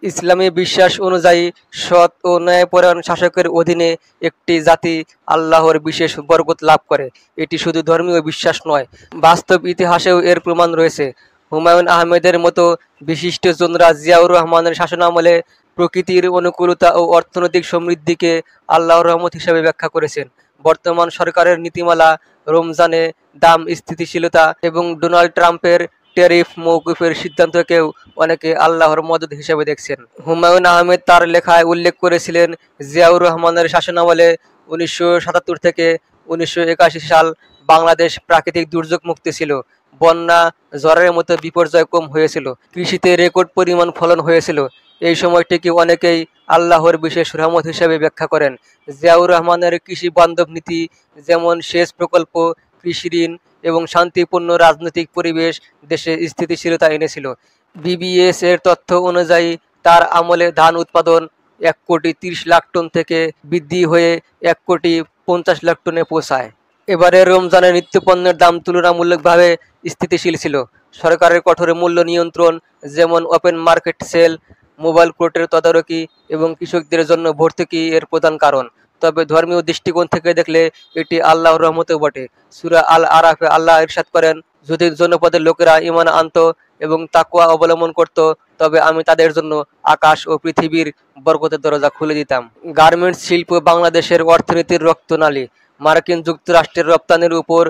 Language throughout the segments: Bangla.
ইসলামী বিশ্বাস অনুযায়ী সৎ ও ন্যায়পরায়ণ শাসকের অধীনে একটি জাতি আল্লাহর বিশেষ বরকত লাভ করে। এটি শুধু ধর্মীয় বিশ্বাস নয়, বাস্তব ইতিহাসেও এর প্রমাণ রয়েছে। হুমায়ুন আহমেদের মতো বিশিষ্টজনরা জিয়াউর রহমানের শাসনামলে প্রকৃতির অনুকূলতা ও অর্থনৈতিক সমৃদ্ধিকে আল্লাহর রহমত হিসেবে ব্যাখ্যা করেছেন। বর্তমান সরকারের নীতিমালা, রমজানে দাম স্থিতিশীলতা এবং ডোনাল্ড ট্রাম্পের ট্যারিফ মওকুফের সিদ্ধান্তকেও অনেকে আল্লাহর মদদ হিসেবে দেখছেন। হুমায়ুন আহমেদ তার লেখায় উল্লেখ করেছিলেন, জিয়াউর রহমানের শাসনামলে 1977 থেকে 1981 সাল বাংলাদেশ প্রাকৃতিক দুর্যোগ মুক্ত ছিল। বন্যা, ঝড়ের মতো বিপর্যয় কম হয়েছিল, কৃষিতে রেকর্ড পরিমাণ ফলন হয়েছিল। এই সময়টিকে অনেকেই আল্লাহর বিশেষ রহমত হিসেবে ব্যাখ্যা করেন। জিয়াউর রহমানের কৃষি বান্ধব নীতি, যেমন সেচ প্রকল্প, কৃষি ঋণ এবং শান্তিপূর্ণ রাজনৈতিক পরিবেশ দেশে স্থিতিশীলতা এনেছিল। বিবিএস এর তথ্য অনুযায়ী তার আমলে ধান উৎপাদন 1,30,00,000 টন থেকে বৃদ্ধি হয়ে 1,50,00,000 টনে পৌঁছায়। এবারে রমজানের নিত্যপণ্যের দাম তুলনামূলকভাবে স্থিতিশীল ছিল। সরকারের কঠোর মূল্য নিয়ন্ত্রণ, যেমন ওপেন মার্কেট সেল, মোবাইল কোর্টের তদারকি এবং কৃষকদের জন্য ভর্তুকি এর প্রধান কারণ। তবে ধর্মীয় দৃষ্টিকোণ থেকে দেখলে এটি আল্লাহর রহমতও বটে। সূরা আল আরাফে আল্লাহ ইরশাদ করেন, যদি জনপদের লোকেরা ঈমান আনত এবং তাকওয়া অবলম্বন করত, তবে আমি তাদের জন্য আকাশ ও পৃথিবীর বরকতের দরজা খুলে দিতাম। গার্মেন্টস শিল্প বাংলাদেশের অর্থনীতির রক্তনালী। মার্কিন যুক্তরাষ্ট্রের রপ্তানির উপর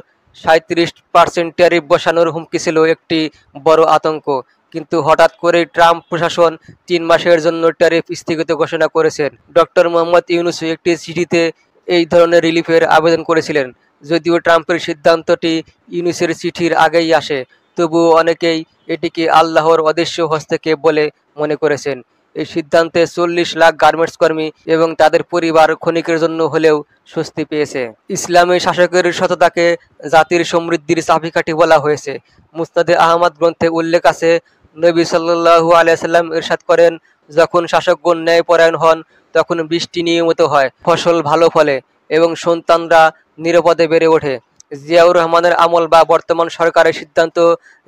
37% ট্যারিফ বসানোর হুমকি ছিল একটি বড় আতঙ্ক। কিন্তু হঠাৎ করেই ট্রাম্প প্রশাসন 3 মাসের জন্য ট্যারিফ স্থগিত ঘোষণা করেছেন। ডক্টর মোহাম্মদ ইউনূস একটি চিঠিতে এই ধরনের রিলিফের আবেদন করেছিলেন। যদিও ট্রাম্পের সিদ্ধান্তটি ইউনূসের চিঠির আগেই আসে, তবুও অনেকেই এটিকে আল্লাহর অদৃশ্য হস্তক্ষেপ বলে মনে করেছেন। এই সিদ্ধান্তে 40 লাখ গার্মেন্টস কর্মী এবং তাদের পরিবার ক্ষণিকের জন্য হলেও স্বস্তি পেয়েছে। ইসলামী শাসকের সততাকে জাতির সমৃদ্ধির চাবিকাঠি বলা হয়েছে। মুসনাদে আহমদ গ্রন্থে উল্লেখ আছে, নবী সাল্লাল্লাহু আলাইহি সাল্লাম ইরশাদ করেন, যখন শাসকগণ ন্যায়পরায়ণ হন তখন বৃষ্টি নিয়মিত হয়, ফসল ভালো ফলে এবং সন্তানরা নিরাপদে বেড়ে ওঠে। জিয়াউর রহমানের আমল বা বর্তমান সরকারের সিদ্ধান্ত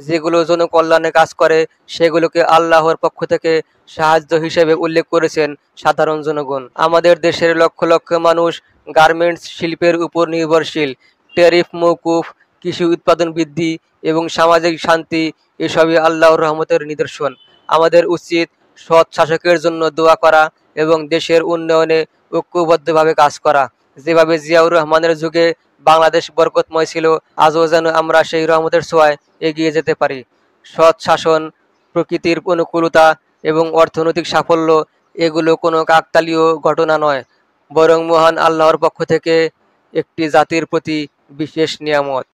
যেগুলো জনকল্যাণে কাজ করে, সেগুলোকে আল্লাহর পক্ষ থেকে সাহায্য হিসেবে উল্লেখ করেছেন সাধারণ জনগণ। আমাদের দেশের লক্ষ লক্ষ মানুষ গার্মেন্টস শিল্পের উপর নির্ভরশীল। ট্যারিফ মওকুফ, কৃষি উৎপাদন বৃদ্ধি এবং সামাজিক শান্তি, এসবই আল্লাহর রহমতের নিদর্শন। আমাদের উচিত সৎ শাসকের জন্য দোয়া করা এবং দেশের উন্নয়নে ঐক্যবদ্ধভাবে কাজ করা। যেভাবে জিয়াউর রহমানের যুগে বাংলাদেশ বরকতময় ছিল, আজও যেন আমরা সেই রহমতের ছোঁয়ায় এগিয়ে যেতে পারি। সৎ শাসন, প্রকৃতির অনুকূলতা এবং অর্থনৈতিক সাফল্য, এগুলো কোনো কাকতালীয় ঘটনা নয়, বরং মহান আল্লাহর পক্ষ থেকে একটি জাতির প্রতি বিশেষ নিয়ামত।